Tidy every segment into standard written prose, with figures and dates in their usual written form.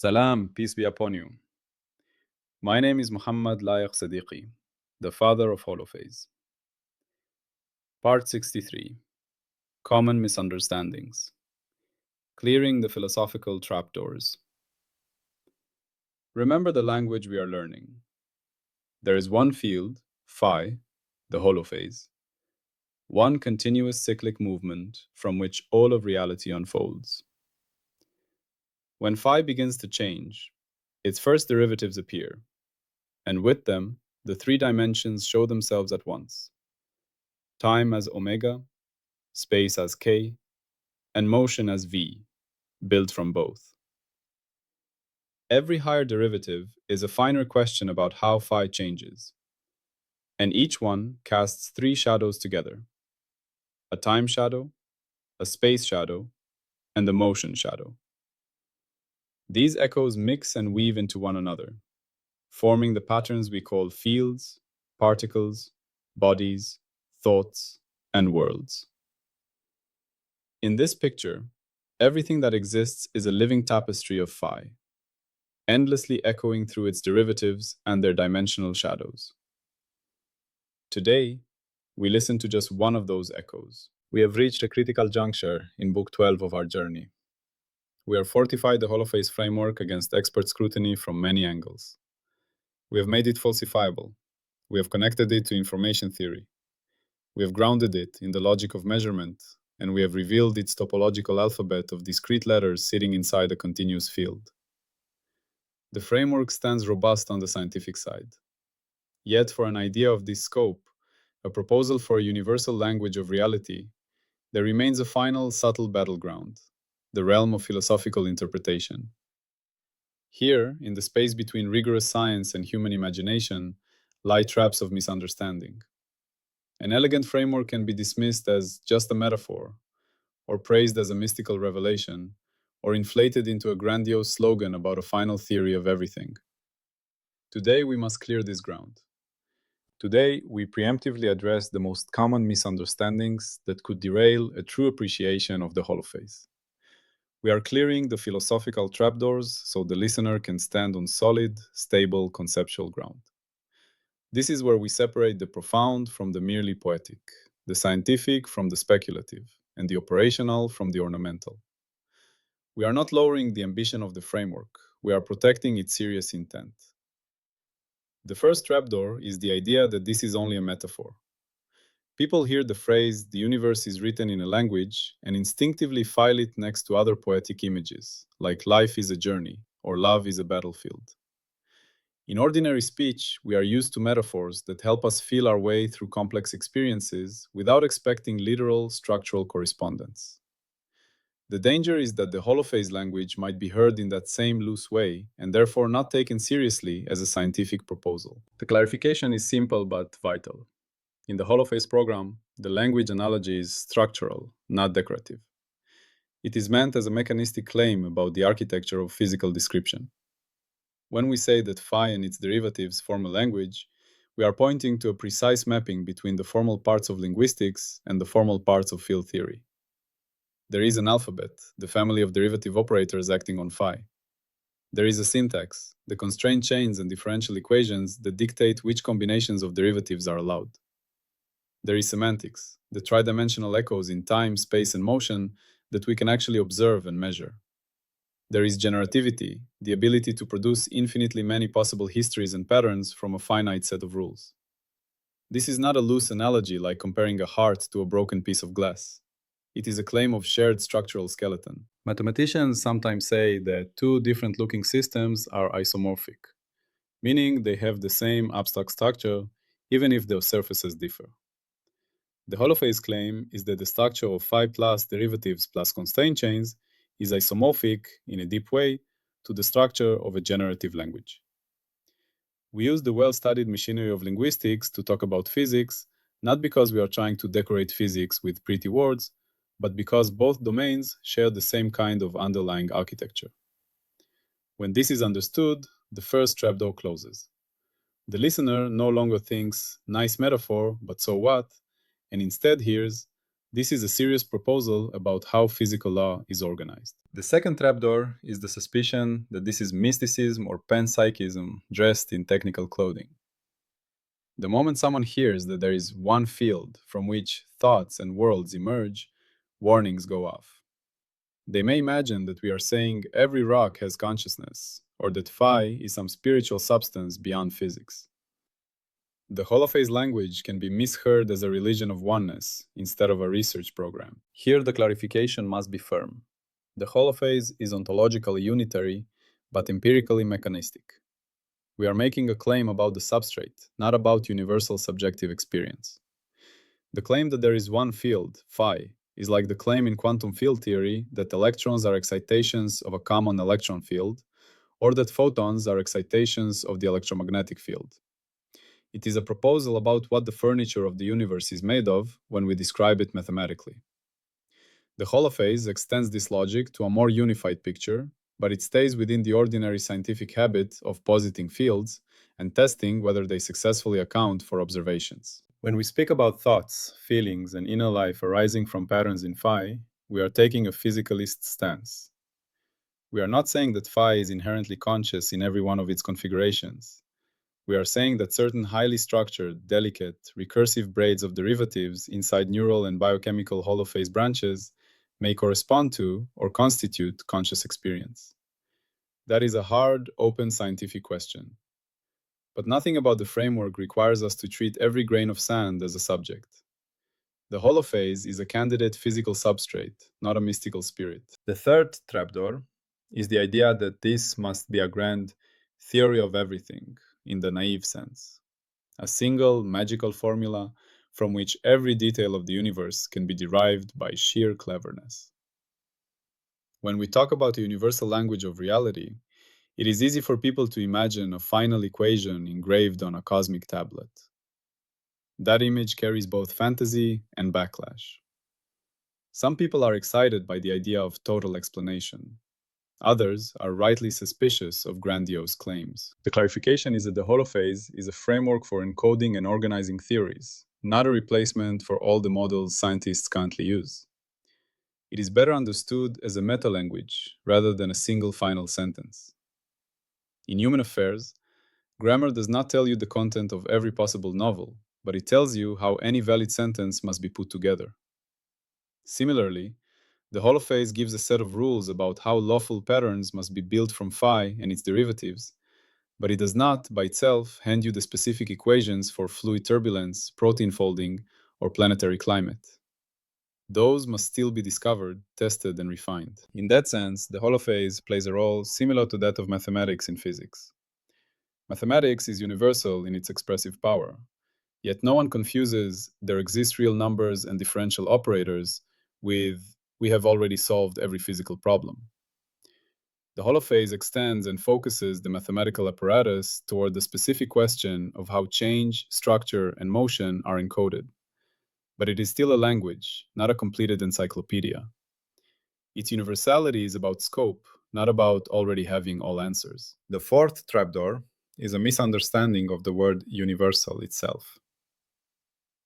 Salam, peace be upon you. My name is Mohammed Layiq Sediqi, the father of Holophase. Part 63: Common Misunderstandings. Clearing the philosophical trapdoors. Remember the language we are learning. There is one field, phi, the holophase, one continuous cyclic movement from which all of reality unfolds. When phi begins to change, its first derivatives appear, and with them, the three dimensions show themselves at once: time as omega, space as k, and motion as v, built from both. Every higher derivative is a finer question about how phi changes, and each one casts three shadows together: a time shadow, a space shadow, and a motion shadow. These echoes mix and weave into one another, forming the patterns we call fields, particles, bodies, thoughts, and worlds. In this picture, everything that exists is a living tapestry of phi, endlessly echoing through its derivatives and their dimensional shadows. Today, we listen to just one of those echoes. We have reached a critical juncture in Book 12 of our journey. We have fortified the Holophase framework against expert scrutiny from many angles. We have made it falsifiable. We have connected it to information theory. We have grounded it in the logic of measurement, and we have revealed its topological alphabet of discrete letters sitting inside a continuous field. The framework stands robust on the scientific side. Yet, for an idea of this scope, a proposal for a universal language of reality, there remains a final, subtle battleground, the realm of philosophical interpretation. Here, in the space between rigorous science and human imagination, lie traps of misunderstanding. An elegant framework can be dismissed as just a metaphor, or praised as a mystical revelation, or inflated into a grandiose slogan about a final theory of everything. Today, we must clear this ground. Today, we preemptively address the most common misunderstandings that could derail a true appreciation of the holophase. We are clearing the philosophical trapdoors so the listener can stand on solid, stable conceptual ground. This is where we separate the profound from the merely poetic, the scientific from the speculative, and the operational from the ornamental. We are not lowering the ambition of the framework, we are protecting its serious intent. The first trapdoor is the idea that this is only a metaphor. People hear the phrase, "the universe is written in a language," and instinctively file it next to other poetic images, like "life is a journey" or "love is a battlefield." In ordinary speech, we are used to metaphors that help us feel our way through complex experiences without expecting literal, structural correspondence. The danger is that the holophase language might be heard in that same loose way and therefore not taken seriously as a scientific proposal. The clarification is simple but vital. In the holophase program, the language analogy is structural, not decorative. It is meant as a mechanistic claim about the architecture of physical description. When we say that phi and its derivatives form a language, we are pointing to a precise mapping between the formal parts of linguistics and the formal parts of field theory. There is an alphabet, the family of derivative operators acting on phi. There is a syntax, the constraint chains and differential equations that dictate which combinations of derivatives are allowed. There is semantics, the tridimensional echoes in time, space, and motion that we can actually observe and measure. There is generativity, the ability to produce infinitely many possible histories and patterns from a finite set of rules. This is not a loose analogy like comparing a heart to a broken piece of glass. It is a claim of shared structural skeleton. Mathematicians sometimes say that two different-looking systems are isomorphic, meaning they have the same abstract structure even if their surfaces differ. The holophase claim is that the structure of phi plus derivatives plus constraint chains is isomorphic, in a deep way, to the structure of a generative language. We use the well-studied machinery of linguistics to talk about physics, not because we are trying to decorate physics with pretty words, but because both domains share the same kind of underlying architecture. When this is understood, the first trapdoor closes. The listener no longer thinks, "nice metaphor, but so what?" and instead hears, This is a serious proposal about how physical law is organized. The second trapdoor is the suspicion that this is mysticism or panpsychism dressed in technical clothing. The moment someone hears that there is one field from which thoughts and worlds emerge, warnings go off. They may imagine that we are saying every rock has consciousness, or that phi is some spiritual substance beyond physics. The Holophase language can be misheard as a religion of oneness instead of a research program. Here, the clarification must be firm. The Holophase is ontologically unitary, but empirically mechanistic. We are making a claim about the substrate, not about universal subjective experience. The claim that there is one field, phi, is like the claim in quantum field theory that electrons are excitations of a common electron field, or that photons are excitations of the electromagnetic field. It is a proposal about what the furniture of the universe is made of when we describe it mathematically. The holophase extends this logic to a more unified picture, but it stays within the ordinary scientific habit of positing fields and testing whether they successfully account for observations. When we speak about thoughts, feelings, and inner life arising from patterns in phi, we are taking a physicalist stance. We are not saying that phi is inherently conscious in every one of its configurations. We are saying that certain highly structured, delicate, recursive braids of derivatives inside neural and biochemical holophase branches may correspond to or constitute conscious experience. That is a hard, open scientific question. But nothing about the framework requires us to treat every grain of sand as a subject. The holophase is a candidate physical substrate, not a mystical spirit. The third trapdoor is the idea that this must be a grand theory of everything, in the naive sense. A single magical formula from which every detail of the universe can be derived by sheer cleverness. When we talk about a universal language of reality, it is easy for people to imagine a final equation engraved on a cosmic tablet. That image carries both fantasy and backlash. Some people are excited by the idea of total explanation. Others are rightly suspicious of grandiose claims. The clarification is that the holophase is a framework for encoding and organizing theories, not a replacement for all the models scientists currently use. It is better understood as a meta-language rather than a single final sentence. In human affairs, grammar does not tell you the content of every possible novel, but it tells you how any valid sentence must be put together. Similarly, the holophase gives a set of rules about how lawful patterns must be built from phi and its derivatives, but it does not, by itself, hand you the specific equations for fluid turbulence, protein folding, or planetary climate. Those must still be discovered, tested, and refined. In that sense, the holophase plays a role similar to that of mathematics in physics. Mathematics is universal in its expressive power, yet no one confuses there exist real numbers and differential operators with we have already solved every physical problem. The holophase extends and focuses the mathematical apparatus toward the specific question of how change, structure, and motion are encoded. But it is still a language, not a completed encyclopedia. Its universality is about scope, not about already having all answers. The fourth trapdoor is a misunderstanding of the word universal itself.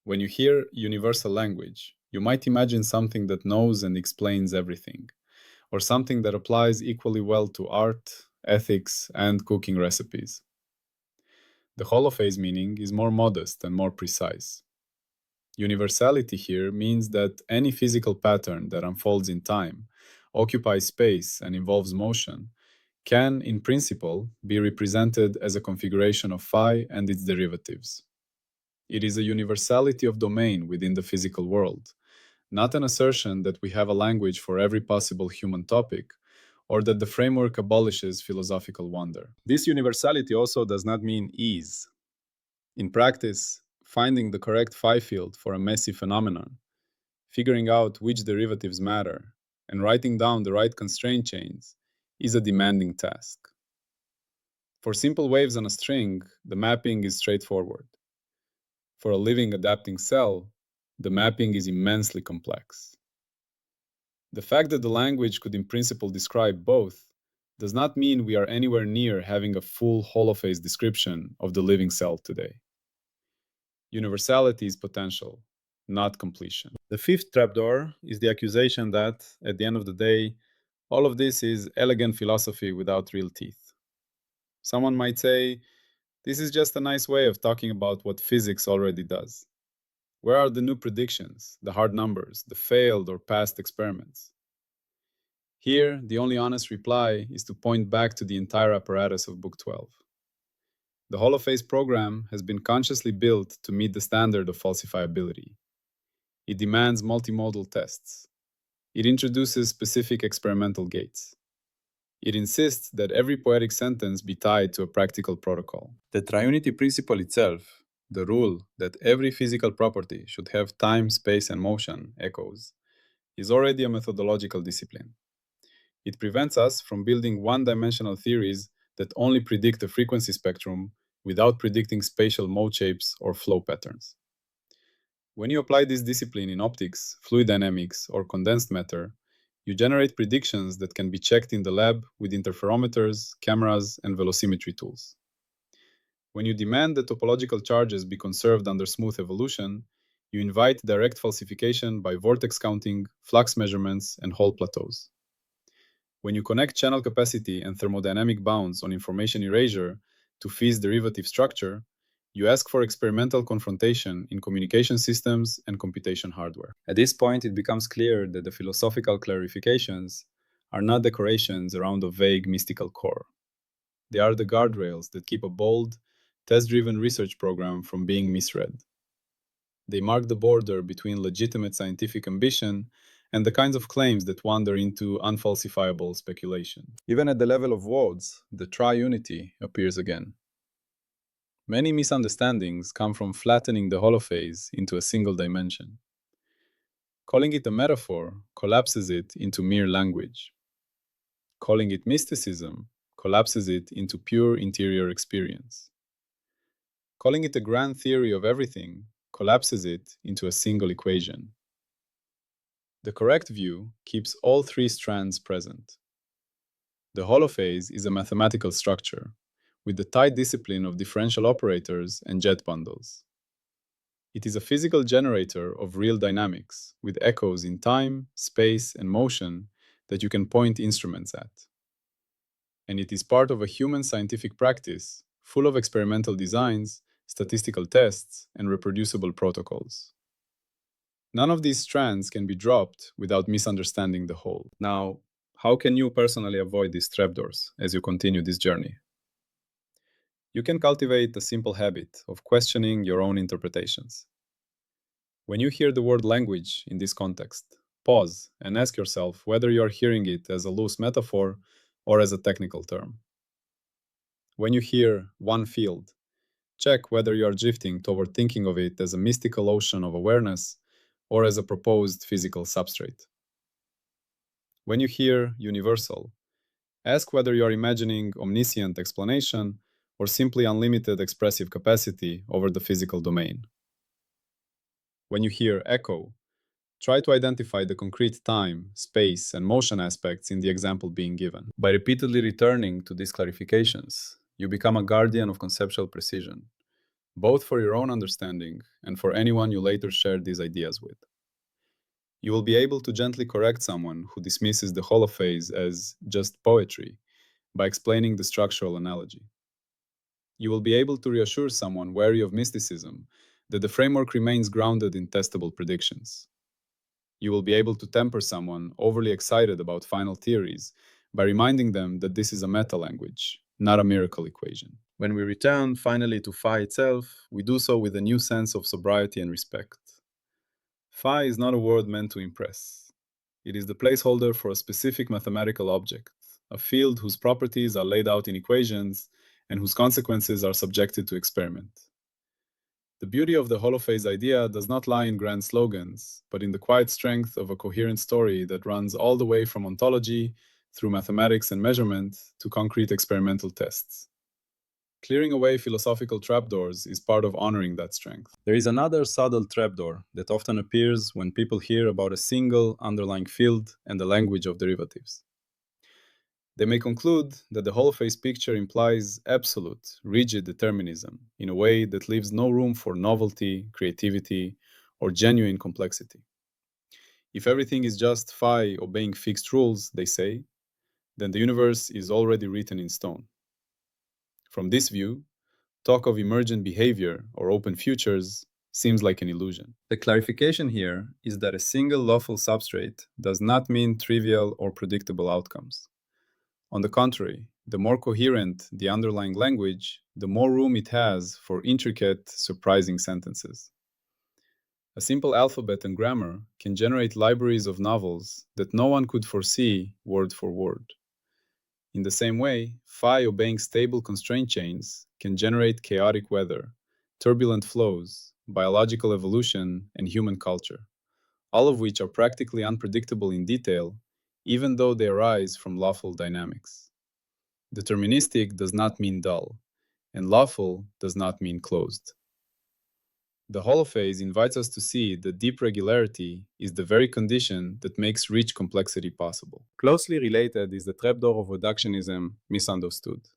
When you hear universal language, you might imagine something that knows and explains everything, or something that applies equally well to art, ethics, and cooking recipes. The holophase meaning is more modest and more precise. Universality here means that any physical pattern that unfolds in time, occupies space, and involves motion can, in principle, be represented as a configuration of phi and its derivatives. It is a universality of domain within the physical world, not an assertion that we have a language for every possible human topic, or that the framework abolishes philosophical wonder. This universality also does not mean ease. In practice, finding the correct phi field for a messy phenomenon, figuring out which derivatives matter, and writing down the right constraint chains is a demanding task. For simple waves on a string, the mapping is straightforward. For a living adapting cell, the mapping is immensely complex. The fact that the language could in principle describe both does not mean we are anywhere near having a full holophase description of the living cell today. Universality is potential, not completion. The fifth trapdoor is the accusation that, at the end of the day, all of this is elegant philosophy without real teeth. Someone might say, this is just a nice way of talking about what physics already does. Where are the new predictions, the hard numbers, the failed or past experiments? Here, the only honest reply is to point back to the entire apparatus of Book 12. The Holophase program has been consciously built to meet the standard of falsifiability. It demands multimodal tests. It introduces specific experimental gates. It insists that every poetic sentence be tied to a practical protocol. The triunity principle itself, the rule that every physical property should have time, space, and motion echoes, is already a methodological discipline. It prevents us from building one-dimensional theories that only predict a frequency spectrum without predicting spatial mode shapes or flow patterns. When you apply this discipline in optics, fluid dynamics, or condensed matter, you generate predictions that can be checked in the lab with interferometers, cameras, and velocimetry tools. When you demand that topological charges be conserved under smooth evolution, you invite direct falsification by vortex counting, flux measurements, and Hall plateaus. When you connect channel capacity and thermodynamic bounds on information erasure to Phi's derivative structure, you ask for experimental confrontation in communication systems and computation hardware. At this point, it becomes clear that the philosophical clarifications are not decorations around a vague mystical core. They are the guardrails that keep a bold, test-driven research program from being misread. They mark the border between legitimate scientific ambition and the kinds of claims that wander into unfalsifiable speculation. Even at the level of words, the triunity appears again. Many misunderstandings come from flattening the holophase into a single dimension. Calling it a metaphor collapses it into mere language. Calling it mysticism collapses it into pure interior experience. Calling it a grand theory of everything collapses it into a single equation. The correct view keeps all three strands present. The holophase is a mathematical structure, with the tight discipline of differential operators and jet bundles. It is a physical generator of real dynamics, with echoes in time, space, and motion that you can point instruments at. And it is part of a human scientific practice, full of experimental designs, statistical tests, and reproducible protocols. None of these strands can be dropped without misunderstanding the whole. Now, how can you personally avoid these trapdoors as you continue this journey? You can cultivate a simple habit of questioning your own interpretations. When you hear the word language in this context, pause and ask yourself whether you are hearing it as a loose metaphor or as a technical term. When you hear one field, check whether you are drifting toward thinking of it as a mystical ocean of awareness or as a proposed physical substrate. When you hear universal, ask whether you are imagining omniscient explanation or simply unlimited expressive capacity over the physical domain. When you hear echo, try to identify the concrete time, space, and motion aspects in the example being given. By repeatedly returning to these clarifications, you become a guardian of conceptual precision, both for your own understanding and for anyone you later share these ideas with. You will be able to gently correct someone who dismisses the holophase as just poetry by explaining the structural analogy. You will be able to reassure someone wary of mysticism that the framework remains grounded in testable predictions. You will be able to temper someone overly excited about final theories by reminding them that this is a meta-language, not a miracle equation. When we return finally to Phi itself, we do so with a new sense of sobriety and respect. Phi is not a word meant to impress. It is the placeholder for a specific mathematical object, a field whose properties are laid out in equations and whose consequences are subjected to experiment. The beauty of the holophase idea does not lie in grand slogans, but in the quiet strength of a coherent story that runs all the way from ontology, through mathematics and measurement, to concrete experimental tests. Clearing away philosophical trapdoors is part of honoring that strength. There is another subtle trapdoor that often appears when people hear about a single underlying field and the language of derivatives. They may conclude that the holophase picture implies absolute, rigid determinism in a way that leaves no room for novelty, creativity, or genuine complexity. If everything is just phi obeying fixed rules, they say, then the universe is already written in stone. From this view, talk of emergent behavior or open futures seems like an illusion. The clarification here is that a single lawful substrate does not mean trivial or predictable outcomes. On the contrary, the more coherent the underlying language, the more room it has for intricate, surprising sentences. A simple alphabet and grammar can generate libraries of novels that no one could foresee word for word. In the same way, phi obeying stable constraint chains can generate chaotic weather, turbulent flows, biological evolution, and human culture, all of which are practically unpredictable in detail, even though they arise from lawful dynamics. Deterministic does not mean dull, and lawful does not mean closed. The Holophase invites us to see that deep regularity is the very condition that makes rich complexity possible. Closely related is the trapdoor of reductionism misunderstood.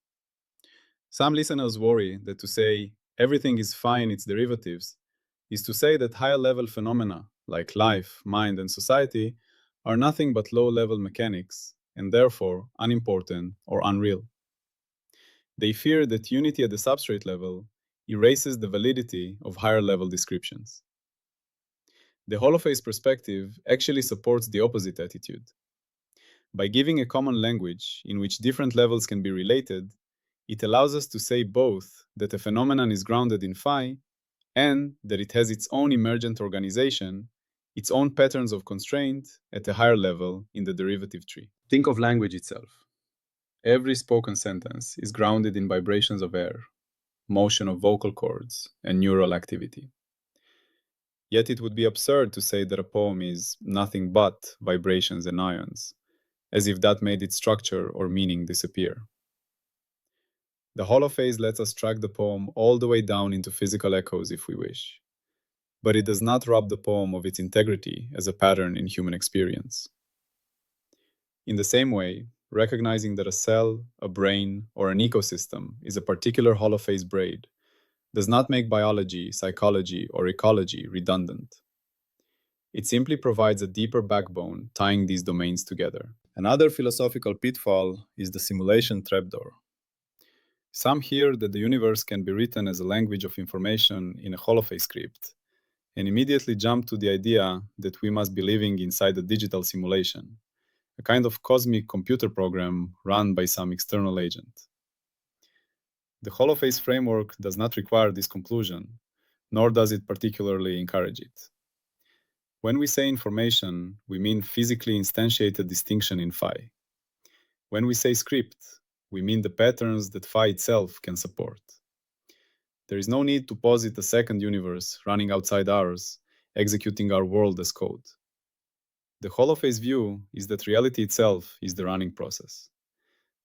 Some listeners worry that to say everything is phi in its derivatives is to say that higher level phenomena like life, mind, and society are nothing but low level mechanics and therefore unimportant or unreal. They fear that unity at the substrate level erases the validity of higher level descriptions. The Holophase perspective actually supports the opposite attitude. By giving a common language in which different levels can be related, it allows us to say both that a phenomenon is grounded in phi and that it has its own emergent organization, its own patterns of constraint at a higher level in the derivative tree. Think of language itself. Every spoken sentence is grounded in vibrations of air, motion of vocal cords, and neural activity. Yet it would be absurd to say that a poem is nothing but vibrations and ions, as if that made its structure or meaning disappear. The Holophase lets us track the poem all the way down into physical echoes if we wish, but it does not rob the poem of its integrity as a pattern in human experience. In the same way, recognizing that a cell, a brain, or an ecosystem is a particular Holophase braid does not make biology, psychology, or ecology redundant. It simply provides a deeper backbone tying these domains together. Another philosophical pitfall is the simulation trapdoor. Some hear that the universe can be written as a language of information in a Holophase script, and immediately jump to the idea that we must be living inside a digital simulation, a kind of cosmic computer program run by some external agent. The Holophase framework does not require this conclusion, nor does it particularly encourage it. When we say information, we mean physically instantiated distinction in phi. When we say script, we mean the patterns that phi itself can support. There is no need to posit a second universe running outside ours, executing our world as code. The Holophase view is that reality itself is the running process.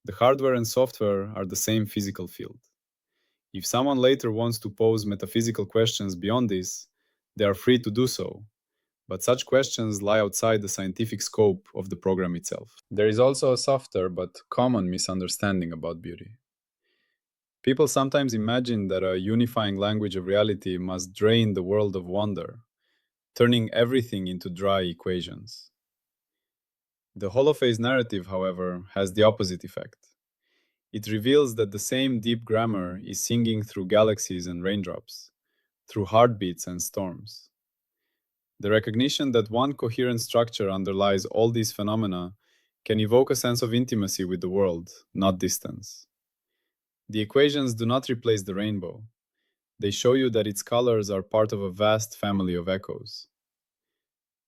The hardware and software are the same physical field. If someone later wants to pose metaphysical questions beyond this, they are free to do so, but such questions lie outside the scientific scope of the program itself. There is also a softer but common misunderstanding about beauty. People sometimes imagine that a unifying language of reality must drain the world of wonder, turning everything into dry equations. The Holophase narrative, however, has the opposite effect. It reveals that the same deep grammar is singing through galaxies and raindrops, through heartbeats and storms. The recognition that one coherent structure underlies all these phenomena can evoke a sense of intimacy with the world, not distance. The equations do not replace the rainbow. They show you that its colors are part of a vast family of echoes.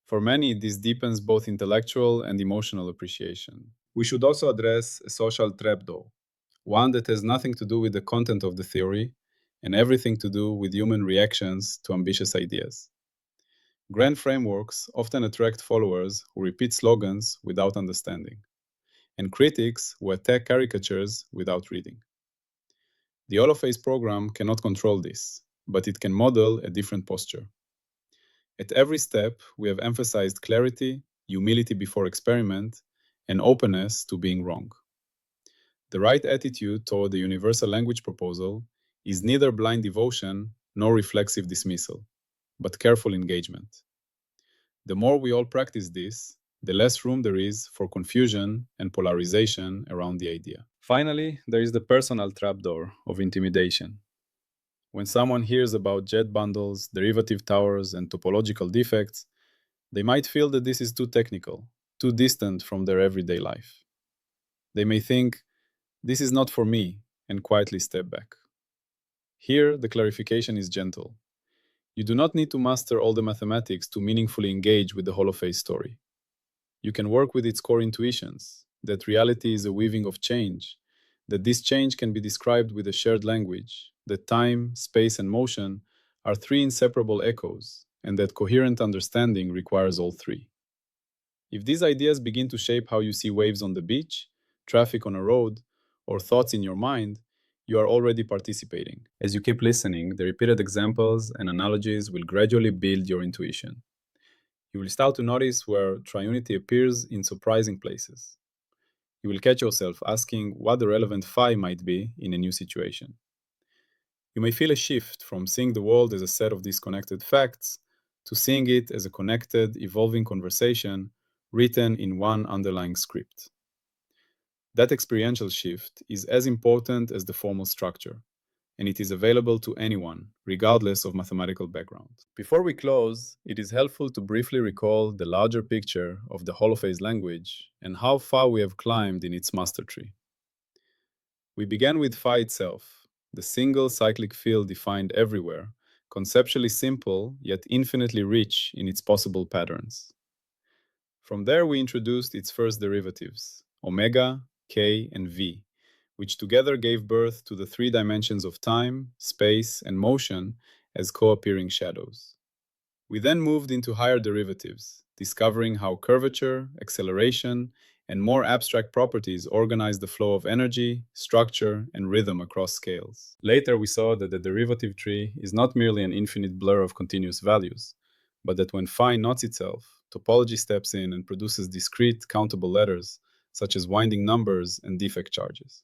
For many, this deepens both intellectual and emotional appreciation. We should also address a social trapdoor, one that has nothing to do with the content of the theory and everything to do with human reactions to ambitious ideas. Grand frameworks often attract followers who repeat slogans without understanding, and critics who attack caricatures without reading. The Holophase program cannot control this, but it can model a different posture. At every step, we have emphasized clarity, humility before experiment, and openness to being wrong. The right attitude toward the universal language proposal is neither blind devotion nor reflexive dismissal. but careful engagement. The more we all practice this, the less room there is for confusion and polarization around the idea. Finally, there is the personal trapdoor of intimidation. When someone hears about jet bundles, derivative towers, and topological defects, they might feel that this is too technical, too distant from their everyday life. They may think, this is not for me, and quietly step back. Here, the clarification is gentle. You do not need to master all the mathematics to meaningfully engage with the Holophase story. You can work with its core intuitions, that reality is a weaving of change, that this change can be described with a shared language, that time, space, and motion are three inseparable echoes, and that coherent understanding requires all three. If these ideas begin to shape how you see waves on the beach, traffic on a road, or thoughts in your mind, you are already participating. As you keep listening, the repeated examples and analogies will gradually build your intuition. You will start to notice where triunity appears in surprising places. You will catch yourself asking what the relevant phi might be in a new situation. You may feel a shift from seeing the world as a set of disconnected facts to seeing it as a connected, evolving conversation written in one underlying script. That experiential shift is as important as the formal structure, and it is available to anyone, regardless of mathematical background. Before we close, it is helpful to briefly recall the larger picture of the Holophase language and how far we have climbed in its master tree. We began with phi itself, the single cyclic field defined everywhere, conceptually simple yet infinitely rich in its possible patterns. From there, we introduced its first derivatives, omega, k, and v, which together gave birth to the three dimensions of time, space, and motion as co-appearing shadows. We then moved into higher derivatives, discovering how curvature, acceleration, and more abstract properties organize the flow of energy, structure, and rhythm across scales. Later, we saw that the derivative tree is not merely an infinite blur of continuous values, but that when phi knots itself, topology steps in and produces discrete, countable letters, such as winding numbers and defect charges.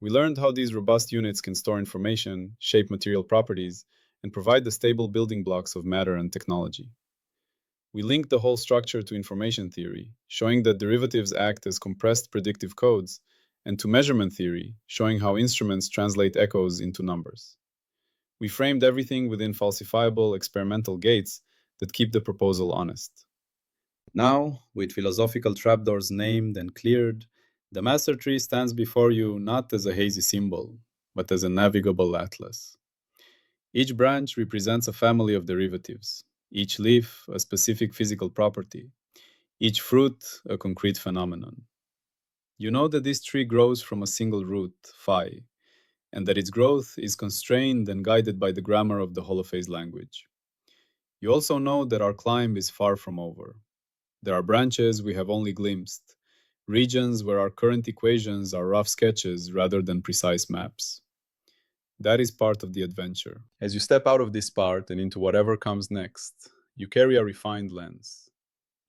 We learned how these robust units can store information, shape material properties, and provide the stable building blocks of matter and technology. We linked the whole structure to information theory, showing that derivatives act as compressed predictive codes, and to measurement theory, showing how instruments translate echoes into numbers. We framed everything within falsifiable experimental gates that keep the proposal honest. Now, with philosophical trapdoors named and cleared, the master tree stands before you not as a hazy symbol, but as a navigable atlas. Each branch represents a family of derivatives, each leaf a specific physical property, each fruit a concrete phenomenon. You know that this tree grows from a single root, phi, and that its growth is constrained and guided by the grammar of the Holophase language. You also know that our climb is far from over. There are branches we have only glimpsed, regions where our current equations are rough sketches rather than precise maps. That is part of the adventure. As you step out of this part and into whatever comes next, you carry a refined lens.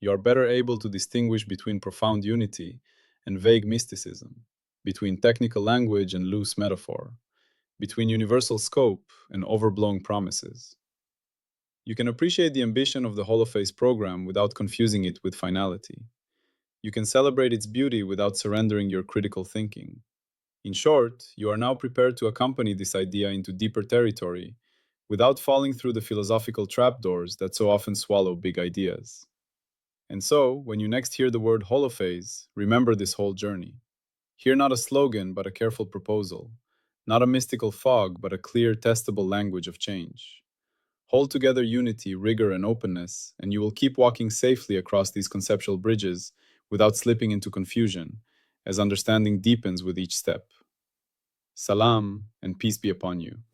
You are better able to distinguish between profound unity and vague mysticism, between technical language and loose metaphor, between universal scope and overblown promises. You can appreciate the ambition of the Holophase program without confusing it with finality. You can celebrate its beauty without surrendering your critical thinking. In short, you are now prepared to accompany this idea into deeper territory without falling through the philosophical trapdoors that so often swallow big ideas. And so, when you next hear the word holophase, remember this whole journey. Hear not a slogan, but a careful proposal, not a mystical fog, but a clear, testable language of change. Hold together unity, rigor, and openness, and you will keep walking safely across these conceptual bridges without slipping into confusion, as understanding deepens with each step. Salam, and peace be upon you.